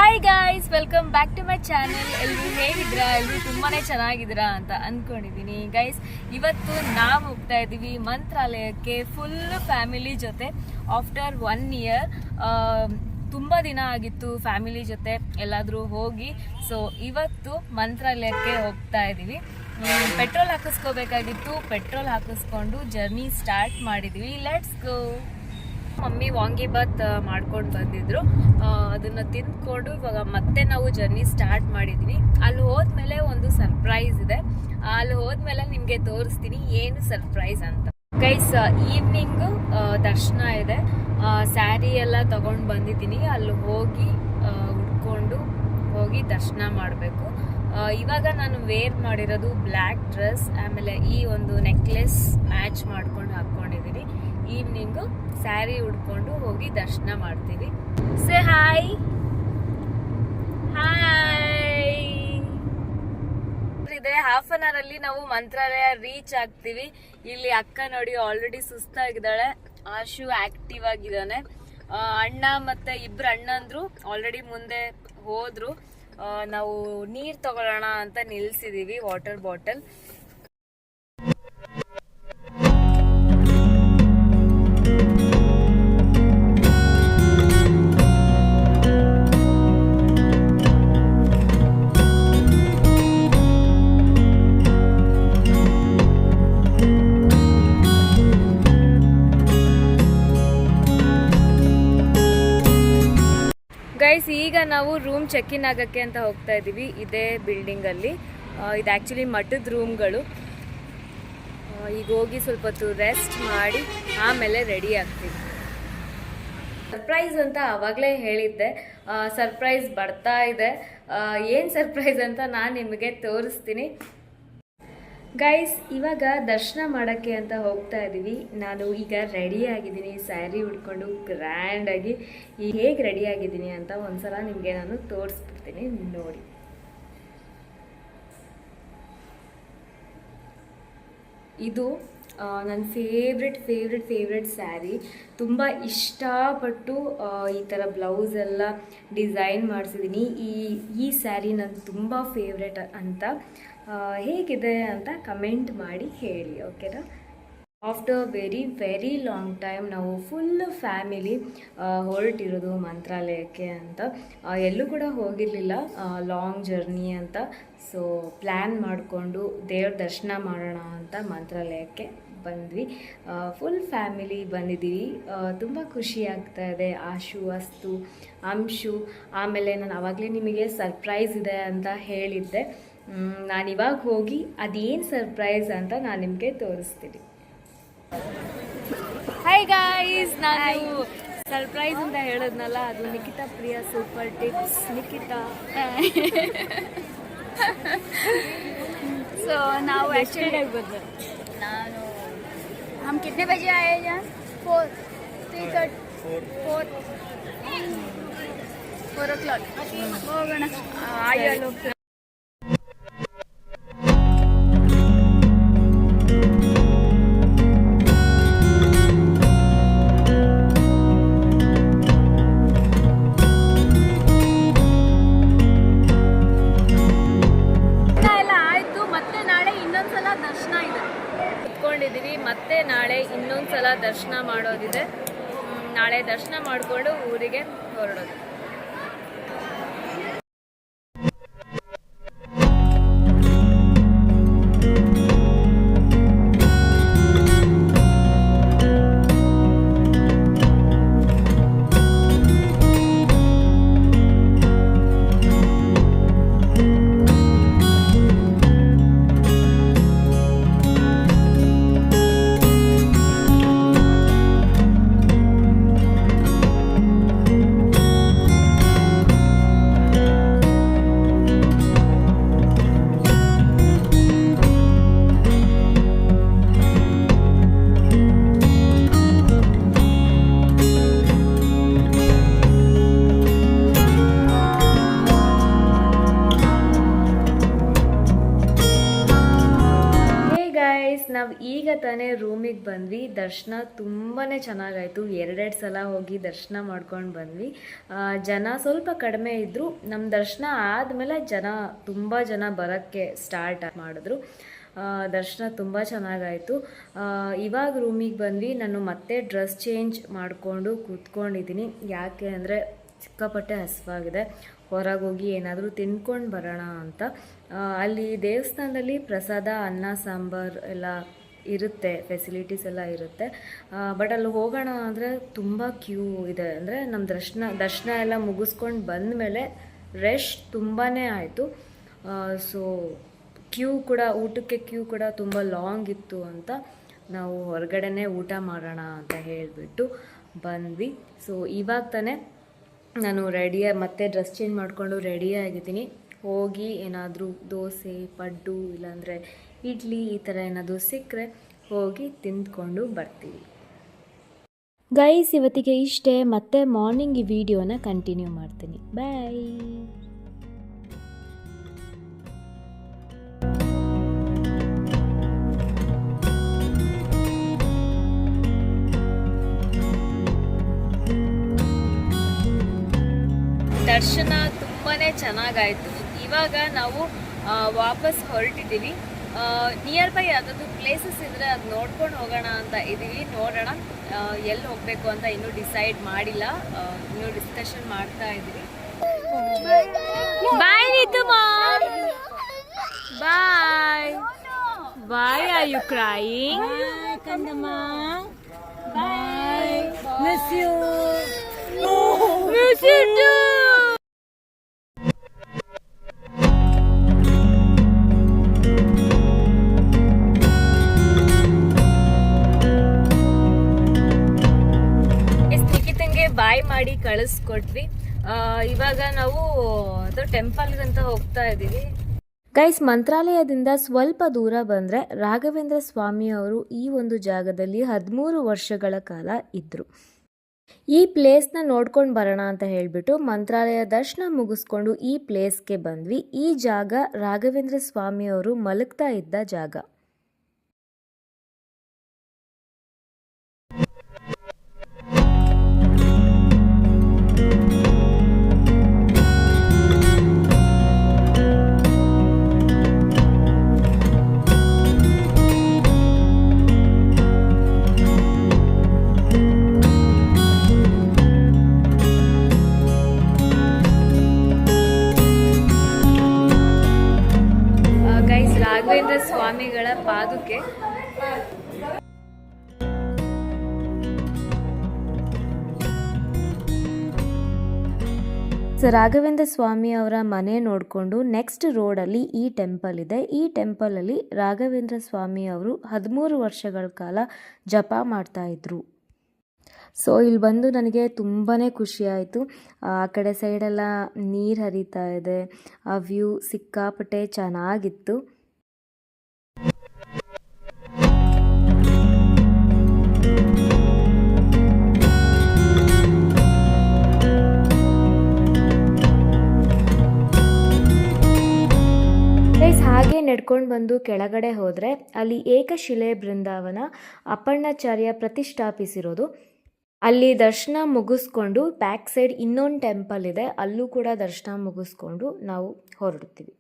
Hi guys, welcome back to my channel. ಎಲ್ಲರೂ ಹೇಗಿದ್ದೀರಾ? ಎಲ್ಲರೂ ತುಂಬಾ ಚೆನ್ನಾಗಿದ್ದೀರಾ ಅಂತ ಅಂದ್ಕೊಂಡಿದ್ದೀನಿ. ಗೈಸ್, ಇವತ್ತು ನಾವು ಹೋಗ್ತಾ ಇದ್ದೀವಿ ಮಂತ್ರಾಲಯಕ್ಕೆ ಫುಲ್ ಫ್ಯಾಮಿಲಿ ಜೊತೆ. ಆಫ್ಟರ್ 1 ಇಯರ್ ತುಂಬ ದಿನ ಆಗಿತ್ತು ಫ್ಯಾಮಿಲಿ ಜೊತೆ ಎಲ್ಲಾದರೂ ಹೋಗಿ. ಸೊ ಇವತ್ತು ಮಂತ್ರಾಲಯಕ್ಕೆ ಹೋಗ್ತಾ ಇದ್ದೀವಿ. ಪೆಟ್ರೋಲ್ ಹಾಕಿಸ್ಕೋಬೇಕಾಗಿತ್ತು, ಪೆಟ್ರೋಲ್ ಹಾಕಿಸ್ಕೊಂಡು ಜರ್ನಿ ಸ್ಟಾರ್ಟ್ ಮಾಡಿದ್ವಿ. Let's go. ಮಮ್ಮಿ ವಾಂಗಿಬಾತ್ ಮಾಡ್ಕೊಂಡು ಬಂದಿದ್ರು, ಅದನ್ನ ತಿಂದ್ಕೊಂಡು ಇವಾಗ ಮತ್ತೆ ನಾವು ಜರ್ನಿ ಸ್ಟಾರ್ಟ್ ಮಾಡಿದ್ವಿ. ಅಲ್ಲಿ ಹೋದ್ಮೇಲೆ ಒಂದು ಸರ್ಪ್ರೈಸ್ ಇದೆ. ಅಲ್ಲಿ ಹೋದ್ಮೇಲೆ ನಿಮಗೆ ತೋರಿಸ್ತೀನಿ ಏನು ಸರ್ಪ್ರೈಸ್ ಅಂತ. ಗೈಸ್, ಈವ್ನಿಂಗು ದರ್ಶನ ಇದೆ. ಸ್ಯಾರಿ ಎಲ್ಲ ತಗೊಂಡು ಬಂದಿದ್ದೀನಿ. ಅಲ್ಲಿ ಹೋಗಿ ಉಟ್ಕೊಂಡು ಹೋಗಿ ದರ್ಶನ ಮಾಡಬೇಕು. ಇವಾಗ ನಾನು ವೇರ್ ಮಾಡಿರೋದು ಬ್ಲ್ಯಾಕ್ ಡ್ರೆಸ್, ಆಮೇಲೆ ಈ ಒಂದು ನೆಕ್ಲೆಸ್ ಮ್ಯಾಚ್ ಮಾಡ್ಕೊಂಡು ಹಾಕ್ಕೊಂಡಿದ್ದೀನಿ. ಈವ್ನಿಂಗು ಸ್ಯಾರಿ ಉಡ್ಕೊಂಡು ಹೋಗಿ ದರ್ಶನ ಮಾಡ್ತೀವಿ. Say hi hi. ಇದೆ ಹಾಫ್ ಅನ್ ಅವರ್ ಅಲ್ಲಿ ನಾವು ಮಂತ್ರಾಲಯ ರೀಚ್ ಆಗ್ತೀವಿ. ಇಲ್ಲಿ ಅಕ್ಕ ನೋಡಿ ಆಲ್ರೆಡಿ ಸುಸ್ತಾಗಿದ್ದಾಳೆ. ಆಶು ಆಕ್ಟಿವ್ ಆಗಿದ್ದಾನೆ. ಅಣ್ಣ ಮತ್ತೆ ಇಬ್ರು ಅಣ್ಣಂದ್ರು ಆಲ್ರೆಡಿ ಮುಂದೆ ಹೋದ್ರು. ನಾವು ನೀರ್ ತಗೊಳ್ಳೋಣ ಅಂತ ನಿಲ್ಸಿದೀವಿ, ವಾಟರ್ ಬಾಟಲ್. ಗೈಸ್, ಈಗ ನಾವು ರೂಮ್ ಚೆಕ್ ಇನ್ ಆಗೋಕ್ಕೆ ಅಂತ ಹೋಗ್ತಾ ಇದ್ದೀವಿ. ಇದೇ ಬಿಲ್ಡಿಂಗಲ್ಲಿ ಇದು ಆ್ಯಕ್ಚುಲಿ ಮಠದ ರೂಮ್ಗಳು. ಈಗ ಹೋಗಿ ಸ್ವಲ್ಪ ಹೊತ್ತು ರೆಸ್ಟ್ ಮಾಡಿ ಆಮೇಲೆ ರೆಡಿ ಆಗ್ತೀವಿ. ಸರ್ಪ್ರೈಸ್ ಅಂತ ಆವಾಗಲೇ ಹೇಳಿದ್ದೆ. ಸರ್ಪ್ರೈಸ್ ಬರ್ತಾ ಇದೆ. ಏನು ಸರ್ಪ್ರೈಸ್ ಅಂತ ನಾನು ನಿಮಗೆ ತೋರಿಸ್ತೀನಿ. ಗೈಸ್, ಇವಾಗ ದರ್ಶನ ಮಾಡೋಕ್ಕೆ ಅಂತ ಹೋಗ್ತಾ ಇದ್ದೀವಿ. ನಾನು ಈಗ ರೆಡಿ ಆಗಿದ್ದೀನಿ, ಸ್ಯಾರಿ ಉಟ್ಕೊಂಡು ಗ್ರ್ಯಾಂಡಾಗಿ. ಹೇಗೆ ರೆಡಿ ಆಗಿದ್ದೀನಿ ಅಂತ ಒಂದ್ಸಲ ನಿಮಗೆ ನಾನು ತೋರಿಸ್ಬಿಡ್ತೀನಿ, ನೋಡಿ. ಇದು ನನ್ನ ಫೇವ್ರೆಟ್ ಸ್ಯಾರಿ. ತುಂಬ ಇಷ್ಟಪಟ್ಟು ಈ ಥರ ಬ್ಲೌಸ್ ಎಲ್ಲ ಡಿಸೈನ್ ಮಾಡಿಸಿದ್ದೀನಿ. ಈ ಸ್ಯಾರಿ ನನ್ನ ತುಂಬ ಫೇವ್ರೆಟ್ ಅಂತ. ಹೇಗಿದೆ ಅಂತ ಕಮೆಂಟ್ ಮಾಡಿ ಹೇಳಿ, ಓಕೆನಾ? ಆಫ್ಟರ್ ವೆರಿ ಲಾಂಗ್ ಟೈಮ್ ನಾವು ಫುಲ್ ಫ್ಯಾಮಿಲಿ ಹೊರಟಿರೋದು ಮಂತ್ರಾಲಯಕ್ಕೆ ಅಂತ. ಎಲ್ಲೂ ಕೂಡ ಹೋಗಿರಲಿಲ್ಲ, ಲಾಂಗ್ ಜರ್ನಿ ಅಂತ. ಸೊ ಪ್ಲ್ಯಾನ್ ಮಾಡಿಕೊಂಡು ದೇವ್ರ ದರ್ಶನ ಮಾಡೋಣ ಅಂತ ಮಂತ್ರಾಲಯಕ್ಕೆ ಬಂದ್ವಿ. ಫುಲ್ ಫ್ಯಾಮಿಲಿ ಬಂದಿದ್ದೀವಿ. ತುಂಬ ಖುಷಿ ಆಗ್ತಾ ಇದೆ. ಆಶು, ಅಸ್ತು, ಅಂಶು, ಆಮೇಲೆ ನಾನು ಆವಾಗಲೇ ನಿಮಗೆ ಸರ್ಪ್ರೈಸ್ ಇದೆ ಅಂತ ಹೇಳಿದ್ದೆ. ನಾನು ಇವಾಗ ಹೋಗಿ ಅದೇನು ಸರ್ಪ್ರೈಸ್ ಅಂತ ನಾನು ನಿಮಗೆ ತೋರಿಸ್ತೀನಿ. ಹಾಯ್ ಗಾಯ್ಸ್, ನಾನು ಸರ್ಪ್ರೈಸ್ ಅಂತ ಹೇಳಿದ್ನಲ್ಲ, ಅದು Nikhita Priya super tips. Nikhita so ನಾವು ಆ್ಯಕ್ಚುಲಿ ನಾನು हम कितने बजे आए यहाँ? 4 o'clock ಹೋಗೋಣ. ಆಯ್ತು. ಮತ್ತೆ ನಾಳೆ ಇನ್ನೊಂದ್ಸಲ ದರ್ಶನ ಮಾಡೋದಿದೆ. ನಾಳೆ ದರ್ಶನ ಮಾಡಿಕೊಂಡು ಊರಿಗೆ ಹೊರಡೋದು. ನಾವು ಈಗ ತಾನೇ ರೂಮಿಗೆ ಬಂದ್ವಿ. ದರ್ಶನ ತುಂಬಾ ಚೆನ್ನಾಗಾಯಿತು. ಎರಡೆರಡು ಸಲ ಹೋಗಿ ದರ್ಶನ ಮಾಡ್ಕೊಂಡು ಬಂದ್ವಿ. ಜನ ಸ್ವಲ್ಪ ಕಡಿಮೆ ಇದ್ದರು. ನಮ್ಮ ದರ್ಶನ ಆದಮೇಲೆ ತುಂಬ ಜನ ಬರೋಕ್ಕೆ ಸ್ಟಾರ್ಟ್ ಮಾಡಿದ್ರು. ದರ್ಶನ ತುಂಬ ಚೆನ್ನಾಗಾಯಿತು. ಇವಾಗ ರೂಮಿಗೆ ಬಂದ್ವಿ. ನಾನು ಮತ್ತೆ ಡ್ರೆಸ್ ಚೇಂಜ್ ಮಾಡಿಕೊಂಡು ಕೂತ್ಕೊಂಡಿದ್ದೀನಿ. ಯಾಕೆ ಅಂದರೆ ಸಿಕ್ಕಾಪಟ್ಟೆ ಹಸಿವಾಗಿದೆ. ಹೊರಗೆ ಹೋಗಿ ಏನಾದರೂ ತಿನ್ಕೊಂಡು ಬರೋಣ ಅಂತ. ಅಲ್ಲಿ ದೇವಸ್ಥಾನದಲ್ಲಿ ಪ್ರಸಾದ, ಅನ್ನ ಸಾಂಬಾರು ಎಲ್ಲ ಇರುತ್ತೆ, ಫೆಸಿಲಿಟೀಸ್ ಎಲ್ಲ ಇರುತ್ತೆ. ಬಟ್ ಅಲ್ಲಿ ಹೋಗೋಣ ಅಂದರೆ ತುಂಬ ಕ್ಯೂ ಇದೆ. ಅಂದರೆ ನಮ್ಮ ದರ್ಶನ ಎಲ್ಲ ಮುಗಿಸ್ಕೊಂಡು ಬಂದಮೇಲೆ ರಶ್ ತುಂಬಾ ಆಯಿತು. ಸೊ ಊಟಕ್ಕೆ ಕ್ಯೂ ಕೂಡ ತುಂಬ ಲಾಂಗ್ ಇತ್ತು ಅಂತ ನಾವು ಹೊರಗಡೆನೇ ಊಟ ಮಾಡೋಣ ಅಂತ ಹೇಳಿಬಿಟ್ಟು ಬಂದ್ವಿ. ಸೊ ಇವಾಗ ತಾನೇ ನಾನು ಮತ್ತೆ ಡ್ರೆಸ್ ಚೇಂಜ್ ಮಾಡಿಕೊಂಡು ರೆಡಿಯಾಗಿದ್ದೀನಿ. ಹೋಗಿ ಏನಾದರೂ ದೋಸೆ, ಪಡ್ಡು, ಇಲ್ಲಾಂದರೆ ಇಡ್ಲಿ ಈ ಥರ ಏನಾದರೂ ಸಿಕ್ಕರೆ ಹೋಗಿ ತಿಂದ್ಕೊಂಡು ಬರ್ತೀವಿ. ಗೈಸ್, ಇವತ್ತಿಗೆ ಇಷ್ಟೇ. ಮತ್ತೆ ಮಾರ್ನಿಂಗ್ ಈ ವಿಡಿಯೋನ ಕಂಟಿನ್ಯೂ ಮಾಡ್ತೀನಿ. ಬಾಯ್. ದರ್ಶನ ತುಂಬಾ ಚೆನ್ನಾಗಾಯಿತು. ಇವಾಗ ನಾವು ವಾಪಸ್ ಹೊರಟಿದ್ದೀವಿ. ನಿಯರ್ ಬೈ ಯಾವುದಾದ್ರು ಪ್ಲೇಸಸ್ ಇದ್ದರೆ ಅದು ನೋಡ್ಕೊಂಡು ಹೋಗೋಣ ಅಂತ ಇದ್ದೀವಿ. ನೋಡೋಣ ಎಲ್ಲಿ ಹೋಗಬೇಕು ಅಂತ ಇನ್ನೂ ಡಿಸೈಡ್ ಮಾಡಿಲ್ಲ. ಇನ್ನೂ ಡಿಸ್ಕಷನ್ ಮಾಡ್ತಾ ಇದ್ದೀವಿ. ಬಾಯ್ ನೀತುಮಾ, bye. Bye. Are you crying? ಕಂದಮ್ಮ, bye. Miss you. Miss you too. ನಿಖಿತಂಗೆ ಬಾಯ್ ಮಾಡಿ ಕಳಿಸ್ಕೊಟ್ವಿ. ಇವಾಗ ನಾವು ಟೆಂಪಲ್ಗಂತ ಹೋಗ್ತಾ ಇದ್ದೀವಿ. ಗೈಸ್, ಮಂತ್ರಾಲಯದಿಂದ ಸ್ವಲ್ಪ ದೂರ ಬಂದರೆ ರಾಘವೇಂದ್ರ ಸ್ವಾಮಿ ಅವರು ಈ ಒಂದು ಜಾಗದಲ್ಲಿ 13 ವರ್ಷಗಳ ಕಾಲ ಇದ್ದರು. ಈ ಪ್ಲೇಸ್ನ ನೋಡ್ಕೊಂಡು ಬರೋಣ ಅಂತ ಹೇಳಿಬಿಟ್ಟು ಮಂತ್ರಾಲಯ ದರ್ಶನ ಮುಗಿಸ್ಕೊಂಡು ಈ ಪ್ಲೇಸ್ಗೆ ಬಂದ್ವಿ. ಈ ಜಾಗ ರಾಘವೇಂದ್ರ ಸ್ವಾಮಿ ಅವರು ಮಲಗ್ತಾ ಇದ್ದ ಜಾಗ. ರಾಘವೇಂದ್ರ ಸ್ವಾಮಿಗಳ ಪಾದುಕೆ. ರಾಘವೇಂದ್ರ ಸ್ವಾಮಿ ಅವರ ಮನೆ ನೋಡಿಕೊಂಡು ನೆಕ್ಸ್ಟ್ ರೋಡಲ್ಲಿ ಈ ಟೆಂಪಲ್ ಇದೆ. ಈ ಟೆಂಪಲಲ್ಲಿ ರಾಘವೇಂದ್ರ ಸ್ವಾಮಿ ಅವರು 13 ವರ್ಷಗಳ ಕಾಲ ಜಪ ಮಾಡ್ತಾ ಇದ್ರು. ಸೊ ಇಲ್ಲಿ ಬಂದು ನನಗೆ ತುಂಬಾ ಖುಷಿ ಆಯಿತು. ಆ ಕಡೆ ಸೈಡೆಲ್ಲ ನೀರು ಹರಿತಾ ಇದೆ. ಆ ವ್ಯೂ ಸಿಕ್ಕಾಪಟ್ಟೆ ಚೆನ್ನಾಗಿತ್ತು. ಹಾಗೆ ನಡ್ಕೊಂಡು ಬಂದು ಕೆಳಗಡೆ ಹೋದರೆ ಅಲ್ಲಿ ಏಕಶಿಲೆ ಬೃಂದಾವನ ಅಪ್ಪಣ್ಣಾಚಾರ್ಯ ಪ್ರತಿಷ್ಠಾಪಿಸಿರೋದು. ಅಲ್ಲಿ ದರ್ಶನ ಮುಗಿಸ್ಕೊಂಡು ಬ್ಯಾಕ್ ಸೈಡ್ ಇನ್ನೊಂದು ಟೆಂಪಲ್ ಇದೆ, ಅಲ್ಲೂ ಕೂಡ ದರ್ಶನ ಮುಗಿಸ್ಕೊಂಡು ನಾವು ಹೊರಡ್ತೀವಿ.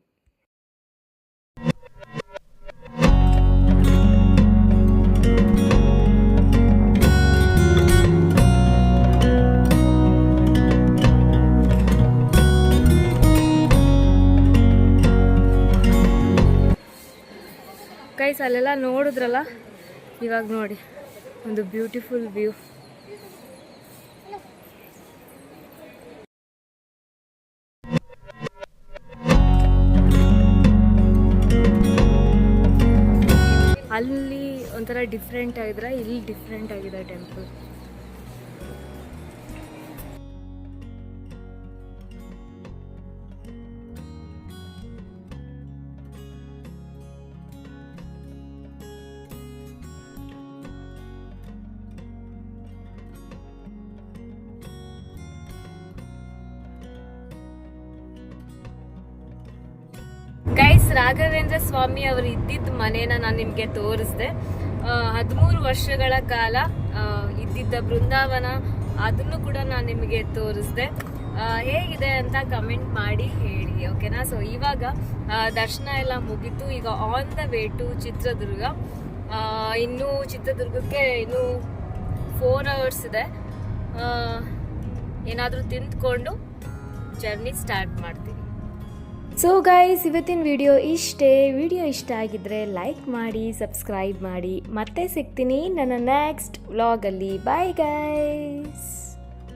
ಗೈಸ್, ಅಲ್ಲೆಲ್ಲ ನೋಡಿದ್ರಲ್ಲ, ಇವಾಗ ನೋಡಿ ಒಂದು ಬ್ಯೂಟಿಫುಲ್ ವ್ಯೂ. ಅಲ್ಲಿ ಒಂಥರ ಡಿಫ್ರೆಂಟ್ ಆಗಿದ್ರೆ ಇಲ್ಲಿ ಡಿಫ್ರೆಂಟ್ ಆಗಿದೆ ಟೆಂಪಲ್. ಗೈಸ್, ಗೈಸ್, ರಾಘವೇಂದ್ರ ಸ್ವಾಮಿ ಅವರು ಇದ್ದಿದ್ದ ಮನೇನ ನಾನು ನಿಮಗೆ ತೋರಿಸ್ದೆ. 13 ವರ್ಷಗಳ ಕಾಲ ಇದ್ದಿದ್ದ ಬೃಂದಾವನ, ಅದನ್ನು ಕೂಡ ನಾನು ನಿಮಗೆ ತೋರಿಸ್ದೆ. ಹೇಗಿದೆ ಅಂತ ಕಮೆಂಟ್ ಮಾಡಿ ಹೇಳಿ, ಓಕೆನಾ? ಸೊ ಇವಾಗ ದರ್ಶನ ಎಲ್ಲ ಮುಗೀತು. ಈಗ on the way to Chitradurga. ಇನ್ನು ಚಿತ್ರದುರ್ಗಕ್ಕೆ ಇನ್ನು 4 ಅವರ್ಸ್ ಇದೆ. ಏನಾದರೂ ತಿಂದ್ಕೊಂಡು ಜರ್ನಿ ಸ್ಟಾರ್ಟ್ ಮಾಡ್ತೀವಿ. ಸೊ ಗೈಸ್, ಇವತ್ತಿನ ವಿಡಿಯೋ ಇಷ್ಟೇ. ವಿಡಿಯೋ ಇಷ್ಟ ಆಗಿದ್ರೆ ಲೈಕ್ ಮಾಡಿ, ಸಬ್ಸ್ಕ್ರೈಬ್ ಮಾಡಿ. ಮತ್ತೆ ಸಿಗ್ತೀನಿ ನನ್ನ ನೆಕ್ಸ್ಟ್ ವ್ಲಾಗಲ್ಲಿ. Bye guys.